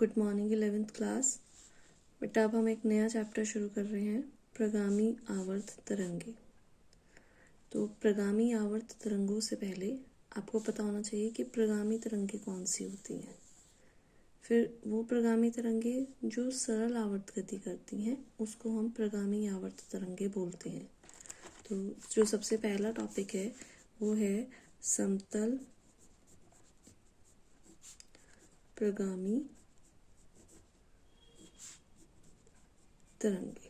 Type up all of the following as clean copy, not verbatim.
Good morning 11th class. बेटा अब हम एक नया चैप्टर शुरू कर रहे हैं, प्रगामी आवर्त तरंगे। तो प्रगामी आवर्त तरंगों से पहले आपको पता होना चाहिए कि प्रगामी तरंगे कौन सी होती हैं। फिर वो प्रगामी तरंगे जो सरल आवर्त गति करती हैं उसको हम प्रगामी आवर्त तरंगे बोलते हैं। तो जो सबसे पहला टॉपिक है वो है समतल प्रगामी तरंगे।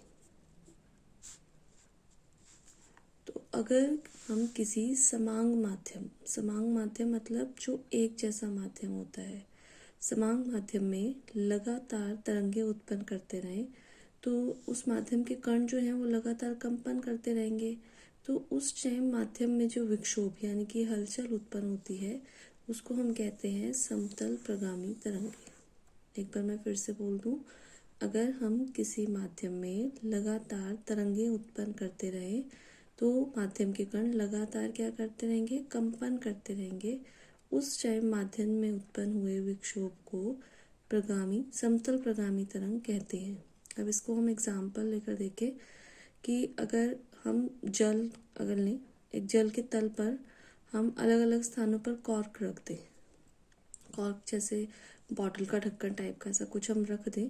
तो अगर हम किसी समांग माध्यम मतलब जो एक जैसा माध्यम होता है, समांग माध्यम में लगातार तरंगे उत्पन्न करते रहें तो उस माध्यम के कण जो हैं वो लगातार कंपन करते रहेंगे। तो उस टाइम माध्यम में जो विक्षोभ यानी कि हलचल उत्पन्न होती है उसको हम कहते हैं समतल प्रगामी तरंगे। एक बार मैं फिर से बोल दूं, अगर हम किसी माध्यम में लगातार तरंगे उत्पन्न करते रहें तो माध्यम के कण लगातार क्या करते रहेंगे, कंपन करते रहेंगे। उस टाइम माध्यम में उत्पन्न हुए विक्षोभ को समतल प्रगामी तरंग कहते हैं। अब इसको हम एग्जाम्पल लेकर देखें कि अगर हम अगर लें, एक जल के तल पर हम अलग अलग स्थानों पर कॉर्क रख दें, कॉर्क जैसे बॉटल का ढक्कन टाइप का ऐसा कुछ हम रख दें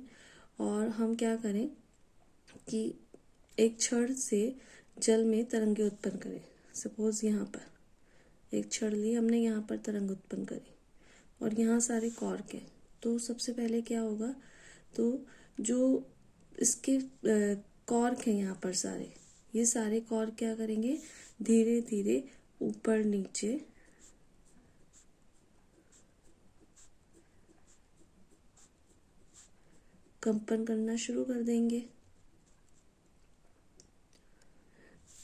और हम क्या करें कि एक छड़ से जल में तरंगे उत्पन्न करें। सपोज यहाँ पर एक छड़ ली हमने, यहाँ पर तरंग उत्पन्न करी और यहाँ सारे कॉर्क हैं। तो सबसे पहले क्या होगा, तो जो इसके कॉर्क हैं यहाँ पर ये सारे कॉर्क क्या करेंगे, धीरे धीरे ऊपर नीचे कंपन करना शुरू कर देंगे।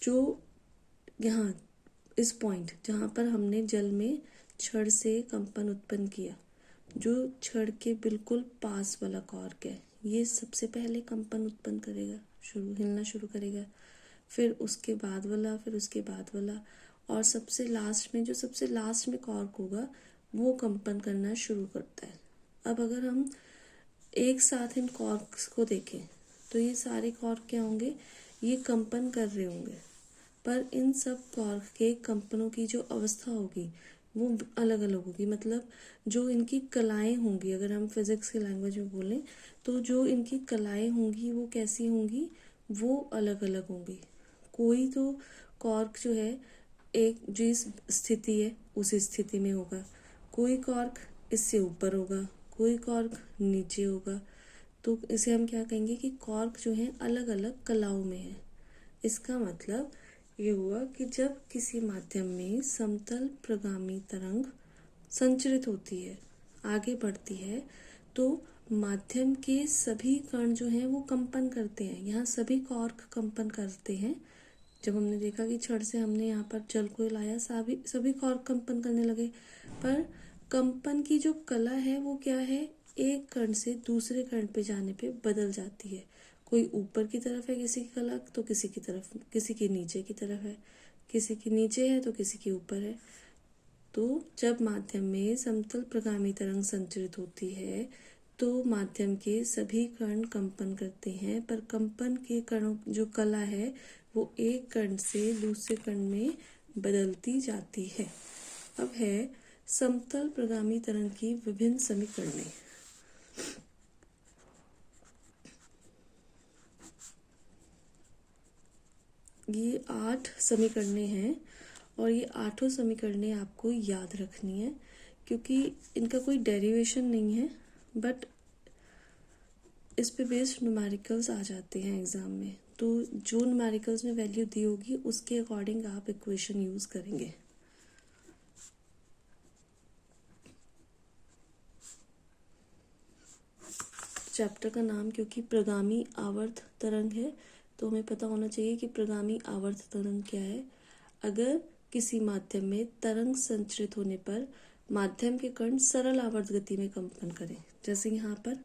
जो यहाँ इस पॉइंट जहाँ पर हमने जल में छड़ से कंपन उत्पन्न किया, जो छड़ के बिल्कुल पास वाला कॉर्क है ये सबसे पहले कंपन उत्पन्न करेगा, हिलना शुरू करेगा। फिर उसके बाद वाला, फिर उसके बाद वाला और सबसे लास्ट में कॉर्क होगा वो कंपन करना शुरू करता है। अब अगर हम एक साथ इन कॉर्क्स को देखें तो ये सारे कॉर्क क्या होंगे, ये कंपन कर रहे होंगे, पर इन सब कॉर्क के कंपनों की जो अवस्था होगी वो अलग अलग होगी। मतलब जो इनकी कलाएं होंगी, अगर हम फिजिक्स की लैंग्वेज में बोलें तो जो इनकी कलाएं होंगी वो कैसी होंगी, वो अलग अलग होंगी। कोई तो कॉर्क जो है एक जिस स्थिति है उसी स्थिति में होगा, कोई कॉर्क इससे ऊपर होगा, कोई कॉर्क नीचे होगा। तो इसे हम क्या कहेंगे कि कॉर्क जो है अलग अलग कलाओं में है। इसका मतलब ये हुआ कि जब किसी माध्यम में समतल प्रगामी तरंग संचरित होती है, आगे बढ़ती है, तो माध्यम के सभी कण जो हैं वो कंपन करते हैं। यहाँ सभी कॉर्क कंपन करते हैं। जब हमने देखा कि छड़ से हमने यहाँ पर जल को लाया, सभी कॉर्क कंपन करने लगे। पर कंपन की जो कला है वो क्या है, एक कण से दूसरे कण पे जाने पे बदल जाती है। कोई ऊपर की तरफ है किसी की कला तो किसी की नीचे की तरफ है, किसी की नीचे है तो किसी की ऊपर है। तो जब माध्यम में समतल प्रगामी तरंग संचरित होती है तो माध्यम के सभी कण कंपन करते हैं, पर कंपन के कणों जो कला है वो एक कण से दूसरे कण में बदलती जाती है। अब है समतल प्रगामी तरंग की विभिन्न समीकरणें। ये 8 समीकरणें हैं और ये 8 समीकरणें आपको याद रखनी है क्योंकि इनका कोई डेरिवेशन नहीं है, बट इस पे बेस्ड न्यूमेरिकल्स आ जाते हैं एग्जाम में। तो जो न्यूमेरिकल्स में वैल्यू दी होगी उसके अकॉर्डिंग आप इक्वेशन यूज करेंगे। चैप्टर का नाम क्योंकि प्रगामी आवर्त तरंग है तो हमें पता होना चाहिए कि प्रगामी आवर्त तरंग क्या है। अगर किसी माध्यम में तरंग संचरित होने पर माध्यम के कण सरल आवर्त गति में कंपन करें, जैसे यहाँ पर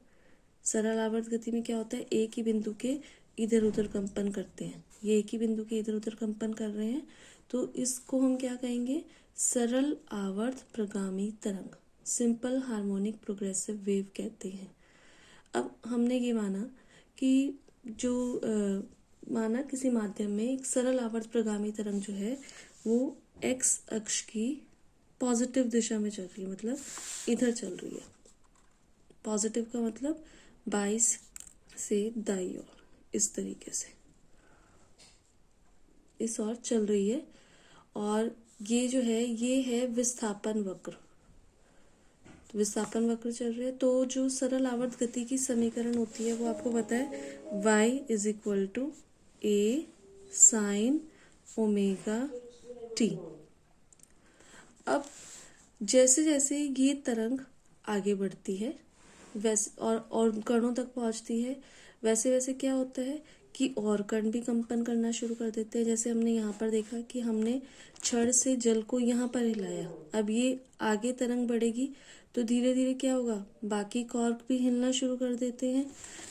सरल आवर्त गति में क्या होता है, एक ही बिंदु के इधर उधर कंपन करते हैं। ये एक ही बिंदु के इधर उधर कंपन कर रहे हैं तो इसको हम क्या कहेंगे, सरल आवर्त प्रगामी तरंग, सिंपल हार्मोनिक प्रोग्रेसिव वेव कहते हैं। अब हमने ये माना कि जो माना किसी माध्यम में एक सरल आवर्त प्रगामी तरंग जो है वो एक्स अक्ष की पॉजिटिव दिशा में चल रही है, मतलब इधर चल रही है। पॉजिटिव का मतलब 22 से दाई ओर, इस तरीके से इस ओर चल रही है। और ये जो है ये है विस्थापन वक्र। तो विस्थापन वक्र चल रहे हैं, तो जो सरल आवर्त गति की समीकरण होती है वो आपको पता है y is equal to a sine omega t. अब जैसे जैसे ये तरंग आगे बढ़ती है वैसे और कणों तक पहुंचती है, वैसे वैसे क्या होता है कि और कण भी कंपन करना शुरू कर देते हैं। जैसे हमने यहाँ पर देखा कि हमने छड़ से जल को यहाँ पर हिलाया, अब ये आगे तरंग बढ़ेगी तो धीरे धीरे क्या होगा, बाकी कॉर्क भी हिलना शुरू कर देते हैं।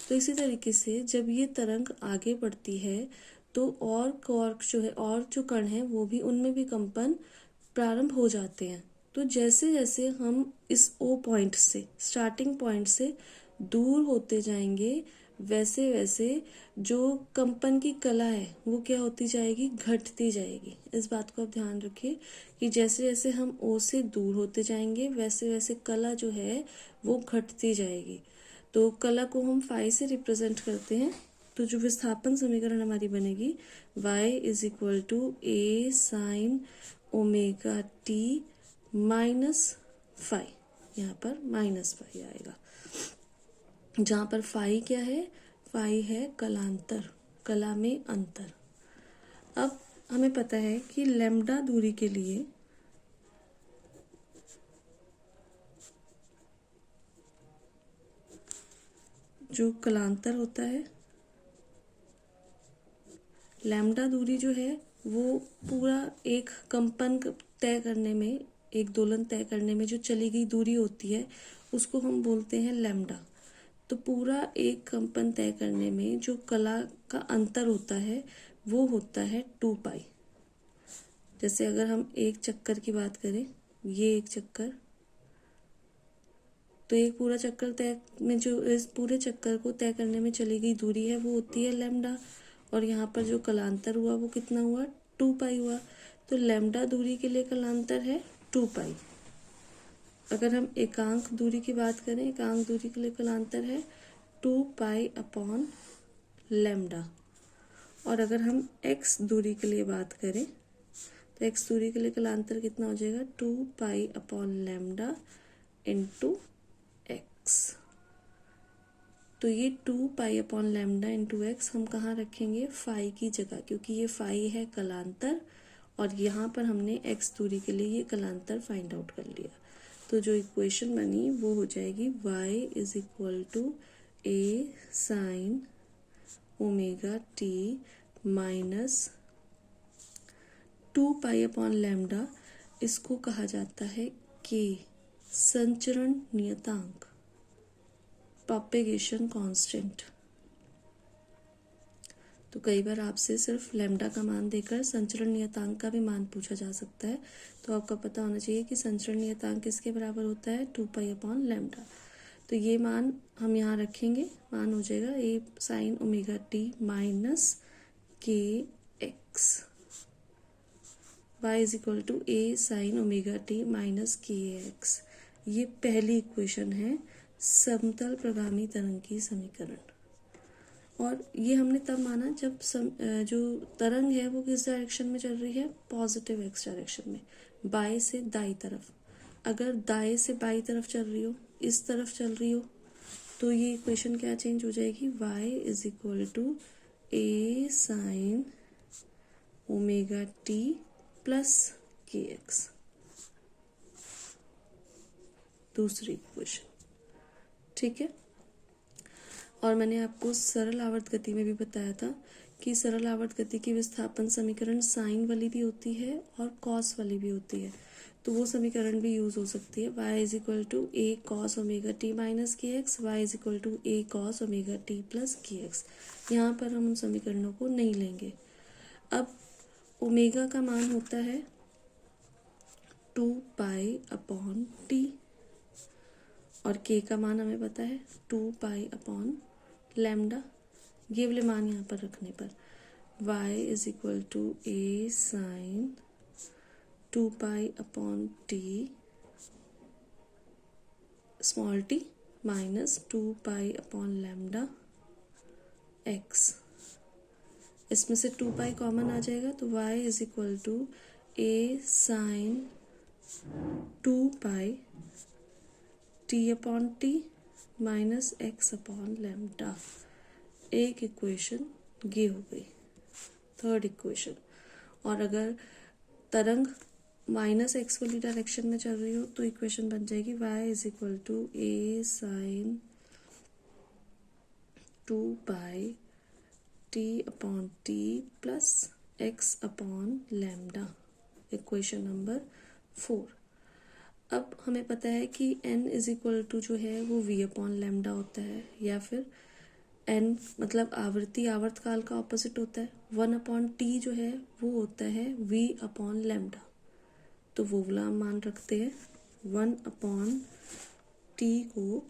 तो इसी तरीके से जब ये तरंग आगे बढ़ती है तो और कॉर्क जो है और जो कण है वो भी उनमें भी कंपन प्रारंभ हो जाते हैं। तो जैसे जैसे हम इस ओ पॉइंट से स्टार्टिंग पॉइंट से दूर होते जाएंगे वैसे वैसे जो कंपन की कला है वो क्या होती जाएगी, घटती जाएगी। इस बात को आप ध्यान रखिए कि जैसे जैसे हम ओ से दूर होते जाएंगे वैसे वैसे कला जो है वो घटती जाएगी। तो कला को हम फाई से रिप्रेजेंट करते हैं। तो जो विस्थापन समीकरण हमारी बनेगी y is equal to a sine omega T minus phi, यहाँ पर माइनस फाई आएगा, जहाँ पर फाई क्या है, फाई है कलांतर, कला में अंतर। अब हमें पता है कि लैम्डा दूरी के लिए जो कलांतर होता है, लैम्डा दूरी जो है वो पूरा एक कंपन तय करने में, एक दोलन तय करने में जो चली गई दूरी होती है उसको हम बोलते हैं लैम्डा। तो पूरा एक कंपन तय करने में जो कला का अंतर होता है वो होता है 2 पाई। जैसे अगर हम एक चक्कर की बात करें, ये एक चक्कर, तो एक पूरा चक्कर तय में जो इस पूरे चक्कर को तय करने में चली गई दूरी है वो होती है लैम्डा। और यहाँ पर जो कलांतर हुआ वो कितना हुआ, 2 पाई हुआ। तो लैम्डा दूरी के लिए कलांतर है 2 पाई। अगर हम एकांक दूरी की बात करें, एकांक दूरी के लिए कलांतर है 2 पाई अपॉन लैम्डा। और अगर हम एक्स दूरी के लिए बात करें तो एक्स दूरी के लिए कलांतर कितना हो जाएगा, 2 pi upon lambda into x. तो ये 2 pi upon lambda into x हम कहाँ रखेंगे, फाई की जगह, क्योंकि ये फाई है कलांतर और यहाँ पर हमने एक्स दूरी के लिए ये कलांतर फाइंड आउट कर लिया। तो जो इक्वेशन बनी वो हो जाएगी y is equal to a sine omega T minus 2 pi upon lambda. इसको कहा जाता है के, संचरण नियतांक, प्रोपेगेशन कांस्टेंट। तो कई बार आपसे सिर्फ लैम्डा का मान देकर संचरण नियतांक का भी मान पूछा जा सकता है। तो आपका पता होना चाहिए कि संचरण नियतांक किसके बराबर होता है, 2 पाई अपॉन लैम्डा। तो ये मान हम यहाँ रखेंगे, मान हो जाएगा a sine omega T minus के x, Y is equal to a sine omega T minus के एक्स। ये पहली इक्वेशन है समतल प्रगामी तरंग की समीकरण। और ये हमने तब माना जब जो तरंग है वो किस डायरेक्शन में चल रही है, पॉजिटिव एक्स डायरेक्शन में, बाएं से दाई तरफ। अगर दाएं से बाई तरफ चल रही हो, इस तरफ चल रही हो, तो ये इक्वेशन क्या चेंज हो जाएगी, y is equal to a sine omega T plus के एक्स, दूसरी इक्वेशन। ठीक है। और मैंने आपको सरल आवर्त गति में भी बताया था कि सरल आवर्त गति की विस्थापन समीकरण साइन वाली भी होती है और कॉस वाली भी होती है। तो वो समीकरण भी यूज हो सकती है, y is equal to A cos omega T minus के x, Y is equal to A cos omega T plus के एक्स। यहाँ पर हम उन समीकरणों को नहीं लेंगे। अब ओमेगा का मान होता है 2 पाई अपॉन टी और k का मान हमें पता है 2π/λ। ये वाले मान यहाँ पर रखने पर y is equal to a sin 2π/t small t minus 2π/λ x। इसमें से 2π कॉमन आ जाएगा तो y is equal to a sin 2π t/t minus x/λ। एक इक्वेशन ये हो गई, थर्ड इक्वेशन। और अगर तरंग माइनस एक्स वाली डायरेक्शन में चल रही हो तो इक्वेशन बन जाएगी y is equal to a sin 2π t/t plus x/λ। Equation number 4। अब हमें पता है कि n इज इक्वल टू जो है वो v/λ होता है, या फिर n मतलब आवर्ती आवर्तकाल का ऑपोजिट होता है। 1/t जो है वो होता है v/λ। तो वो वाला हम मान रखते हैं 1/t को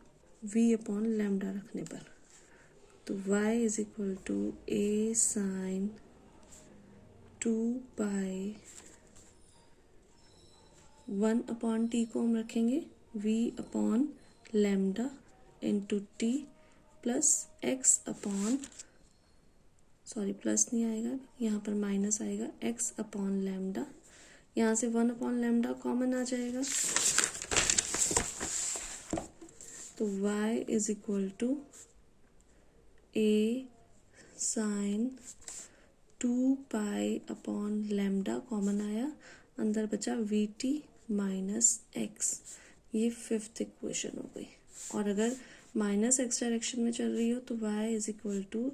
v/λ रखने पर। तो y is equal to a sin 2π 1/t को हम रखेंगे v/λ into t plus plus नहीं आएगा, यहाँ पर माइनस आएगा x/λ। यहाँ से 1/λ कॉमन आ जाएगा तो y is equal to a sin 2π/λ common आया, अंदर बचा vt माइनस x। ये फिफ्थ इक्वेशन हो गई। और अगर माइनस एक्स डायरेक्शन में चल रही हो तो y is equal to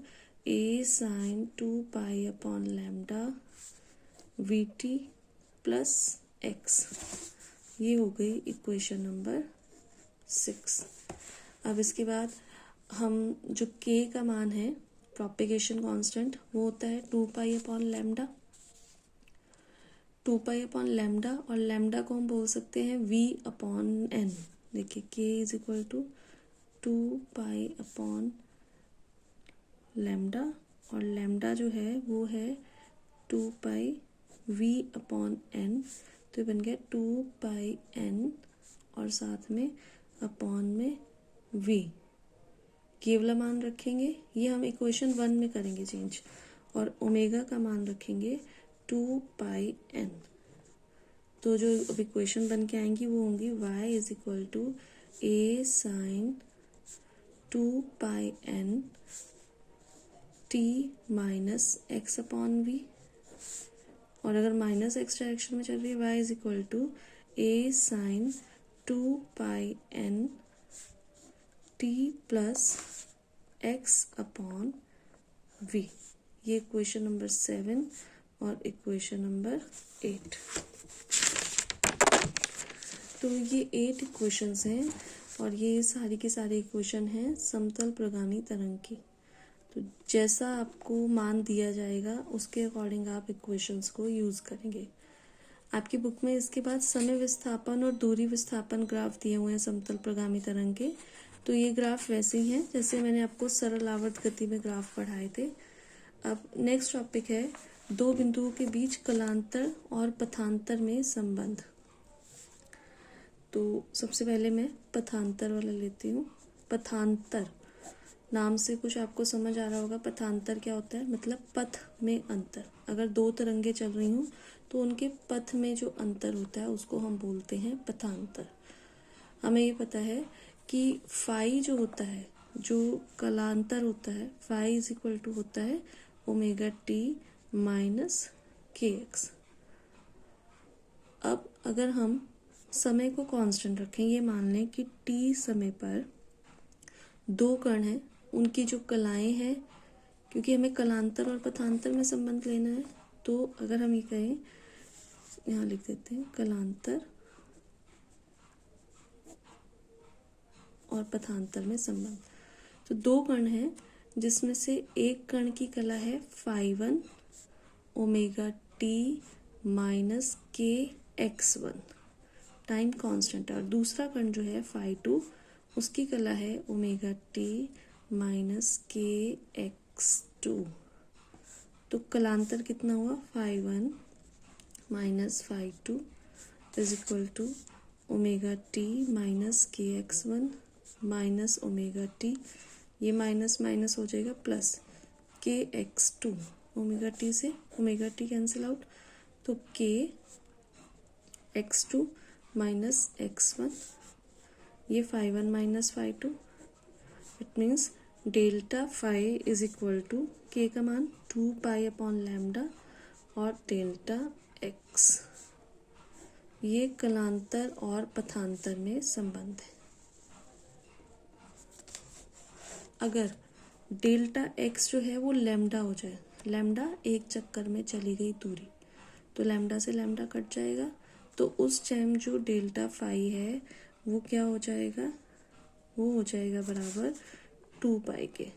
a sin 2π/λ vt plus x। ये हो गई इक्वेशन नंबर 6। अब इसके बाद हम जो k का मान है प्रोपेगेशन कांस्टेंट वो होता है 2π/λ। 2π/λ और लैम्डा को हम बोल सकते हैं v/n। देखिए k इज इक्वल टू 2π/λ और लैम्डा जो है वो है 2π v/n। तो ये बन गया 2πn और साथ में अपॉन में v। केवला मान रखेंगे, ये हम इक्वेशन 1 में करेंगे चेंज, और ओमेगा का मान रखेंगे 2πn। तो जो अब इक्वेशन बन के आएंगी वो होंगी y is equal to a sin 2πn t minus x/v। और अगर माइनस एक्स डायरेक्शन में चल रही है y is equal to a sin 2πn t plus x/v। ये इक्वेशन नंबर 7 और इक्वेशन नंबर 8। तो ये 8 इक्वेशंस हैं और ये सारी की सारी इक्वेशन हैं समतल प्रगामी तरंग की। तो जैसा आपको मान दिया जाएगा उसके अकॉर्डिंग आप इक्वेशंस को यूज़ करेंगे। आपकी बुक में इसके बाद समय विस्थापन और दूरी विस्थापन ग्राफ दिए हुए हैं समतल प्रगामी तरंग के। तो ये ग्राफ वैसे ही हैं जैसे मैंने आपको सरल आवर्त गति में ग्राफ पढ़ाए थे। अब नेक्स्ट टॉपिक है दो बिंदुओं के बीच कलांतर और पथांतर में संबंध। तो सबसे पहले मैं पथांतर वाला लेती हूँ। पथांतर नाम से कुछ आपको समझ आ रहा होगा। पथांतर क्या होता है, मतलब पथ में अंतर। अगर दो तरंगे चल रही हों तो उनके पथ में जो अंतर होता है उसको हम बोलते हैं पथांतर। हमें ये पता है कि फाई जो होता है, जो कलांतर होता है, फाई इज इक्वल टू होता है ओमेगा टी माइनस के एक्स। अब अगर हम समय को कांस्टेंट रखें, ये मान लें कि टी समय पर दो कण हैं, उनकी जो कलाएं हैं, क्योंकि हमें कलांतर और पथांतर में संबंध लेना है, तो अगर हम ये कहें, यहाँ लिख देते हैं कलांतर और पथांतर में संबंध। तो दो कण हैं जिसमें से एक कण की कला है φ1 ओमेगा टी माइनस के x1 टाइम कांस्टेंट है, और दूसरा कण जो है φ2 उसकी कला है ओमेगा टी माइनस के एक्स टू। तो कलांतर कितना हुआ, phi one minus phi two is equal to omega T minus के X one minus omega T, ये माइनस माइनस हो जाएगा प्लस के एक्स टू। ओमेगा टी से ओमेगा टी कैंसिल आउट, तो K X two minus X one, ये phi one minus phi two. It means delta phi is equal to K का मान 2 pi upon lambda और delta x. ये कलांतर और पथांतर में संबंध है। अगर डेल्टा एक्स जो है वो लैम्डा हो जाए, लैम्डा एक चक्कर में चली गई दूरी, तो लैम्डा से लैम्डा कट जाएगा, तो उस टाइम जो डेल्टा फाई है वो क्या हो जाएगा, वो हो जाएगा बराबर 2 पाई के।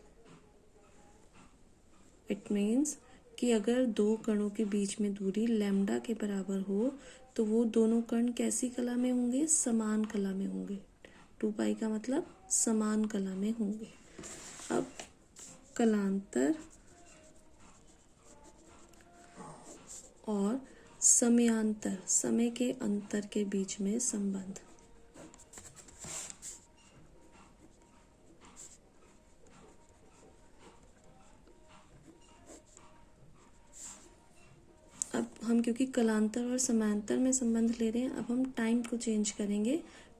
इट मीन्स कि अगर दो कणों के बीच में दूरी लैम्डा के बराबर हो तो वो दोनों कण कैसी कला में होंगे, समान कला में होंगे। 2 पाई का मतलब समान कला में होंगे। अब कलांतर और समयांतर, समय के अंतर के बीच में संबंध। अब हम क्योंकि कलांतर और समांतर में संबंध ले रहे हैं, अब हम टाइम को चेंज करेंगे,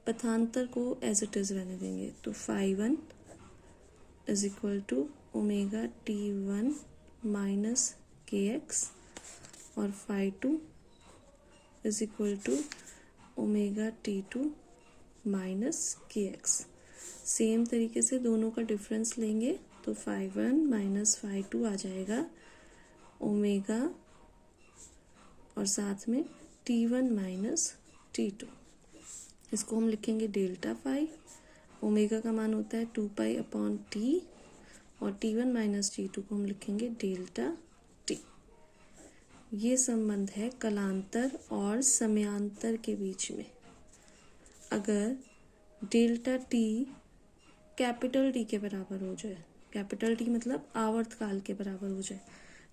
पथांतर को एज इट इज रहने देंगे। तो phi one is equal to omega T one minus के एक्स और phi two is equal to omega T two minus के एक्स। सेम तरीके से दोनों का डिफरेंस लेंगे तो phi one minus phi two आ जाएगा ओमेगा और साथ में T1 माइनस T2। इसको हम लिखेंगे डेल्टा फाई। ओमेगा का मान होता है 2 पाई अपॉन टी और T1 माइनस T2 को हम लिखेंगे डेल्टा टी। ये संबंध है कलांतर और समयांतर के बीच में। अगर डेल्टा टी कैपिटल टी के बराबर हो जाए, कैपिटल टी मतलब आवर्तकाल के बराबर हो जाए,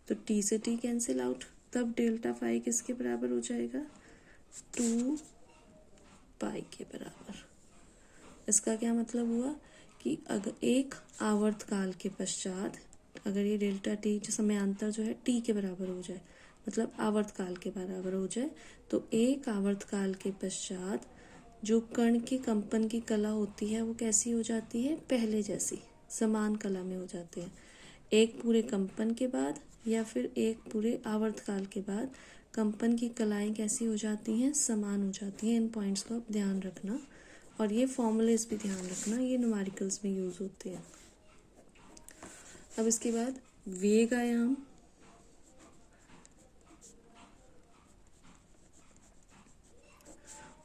तो टी से टी कैंसिल आउट, तब डेल्टा फाई किसके बराबर हो जाएगा, 2 पाई के बराबर। इसका क्या मतलब हुआ कि अगर एक आवर्तकाल के पश्चात अगर ये डेल्टा टी जो समयांतर जो है टी के बराबर हो जाए, मतलब आवर्तकाल के बराबर हो जाए, तो एक आवर्तकाल के पश्चात जो कण के कंपन की कला होती है वो कैसी हो जाती है, पहले जैसी समान कला में हो जाते हैं। एक पूरे कंपन के बाद या फिर एक पूरे आवर्तकाल के बाद कंपन की कलाएं कैसी हो जाती हैं, समान हो जाती हैं। इन पॉइंट्स को आप ध्यान रखना और ये फॉर्मूलेस भी ध्यान रखना, ये न्यूमेरिकल्स में यूज होते हैं। अब इसके बाद वेग आयाम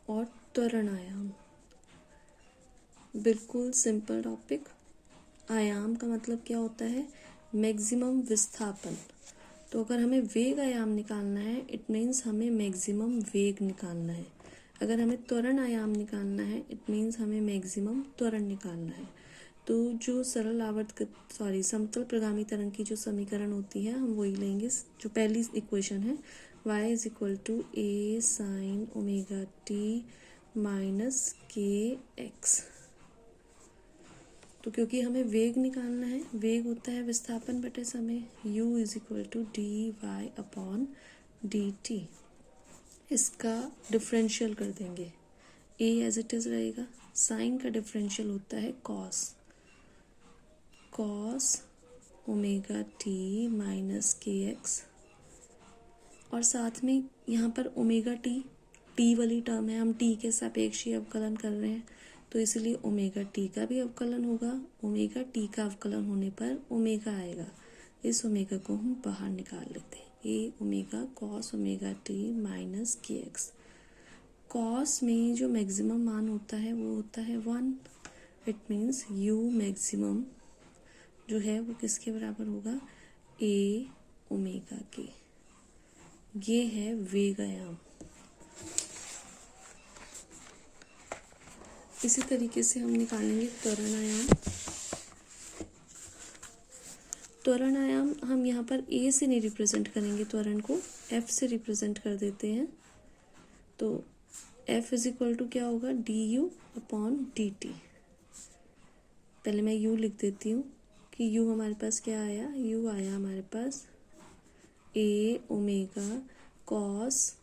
और त्वरण आयाम, बिल्कुल सिंपल टॉपिक। आयाम का मतलब क्या होता है, मैक्सिमम विस्थापन। तो अगर हमें वेग आयाम निकालना है, इट मीन्स हमें मैक्सिमम वेग निकालना है। अगर हमें त्वरण आयाम निकालना है, इट मीन्स हमें मैक्सिमम त्वरण निकालना है। तो जो सरल समतल प्रगामी तरंग की जो समीकरण होती है हम वही लेंगे। जो पहली इक्वेशन है y is equal to a sine omega T minus के एक्स। तो क्योंकि हमें वेग निकालना है, वेग होता है विस्थापन बटे समय, u is equal to d y upon d t. इसका डिफरेंशियल कर देंगे, a एज इट इज रहेगा। साइन का डिफरेंशियल होता है कॉस ओमेगा टी माइनस के एक्स, और साथ में यहाँ पर ओमेगा टी वाली टर्म है, हम टी के सापेक्ष ही अवकलन कर रहे हैं, तो इसलिए ओमेगा टी का भी अवकलन होगा। ओमेगा टी का अवकलन होने पर ओमेगा आएगा, इस ओमेगा को हम बाहर निकाल लेते हैं। A omega cos omega T minus के एक्स। कॉस में जो मैक्सिमम मान होता है वो होता है 1। इट मीन्स यू मैक्सिमम जो है वो किसके बराबर होगा, ए ओमेगा के। ये है वेग आयाम। इसी तरीके से हम निकालेंगे त्वरण आयाम। त्वरण आयाम हम यहाँ पर ए से नहीं रिप्रेजेंट करेंगे, त्वरण को एफ से रिप्रेजेंट कर देते हैं। तो एफ इज इक्वल टू क्या होगा, D you upon d T. पहले मैं यू लिख देती हूँ कि यू हमारे पास क्या आया, यू आया हमारे पास A omega cos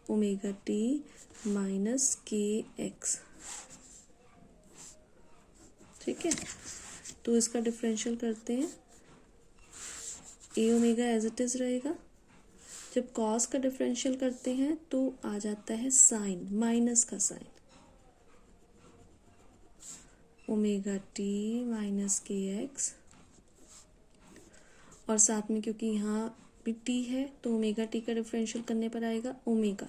omega T minus के एक्स। ठीक है, तो इसका डिफरेंशियल करते हैं। A omega as it is रहेगा। जब कॉस का डिफरेंशियल करते हैं तो आ जाता है साइन, माइनस का साइन, ओमेगा टी माइनस के एक्स। और साथ में क्योंकि यहाँ भी टी है तो ओमेगा टी का डिफरेंशियल करने पर आएगा ओमेगा,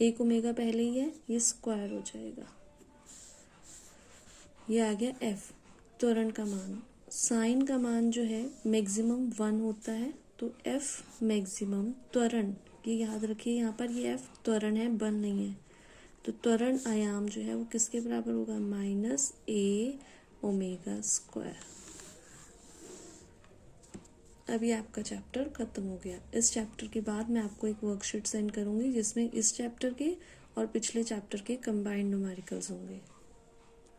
एक ओमेगा पहले ही है, ये स्क्वायर हो जाएगा। ये आ गया एफ, त्वरण का मान। साइन का मान जो है मैक्सिमम 1 होता है, तो एफ मैक्सिमम त्वरण, ये याद रखिए यहाँ पर ये एफ त्वरण है, बल नहीं है। तो त्वरण आयाम जो है वो किसके बराबर होगा, माइनस ए ओमेगा स्क्वायर। अभी आपका चैप्टर खत्म हो गया। इस चैप्टर के बाद मैं आपको एक वर्कशीट सेंड करूँगी जिसमें इस चैप्टर के और पिछले चैप्टर के कंबाइंड न्यूमेरिकल्स होंगे।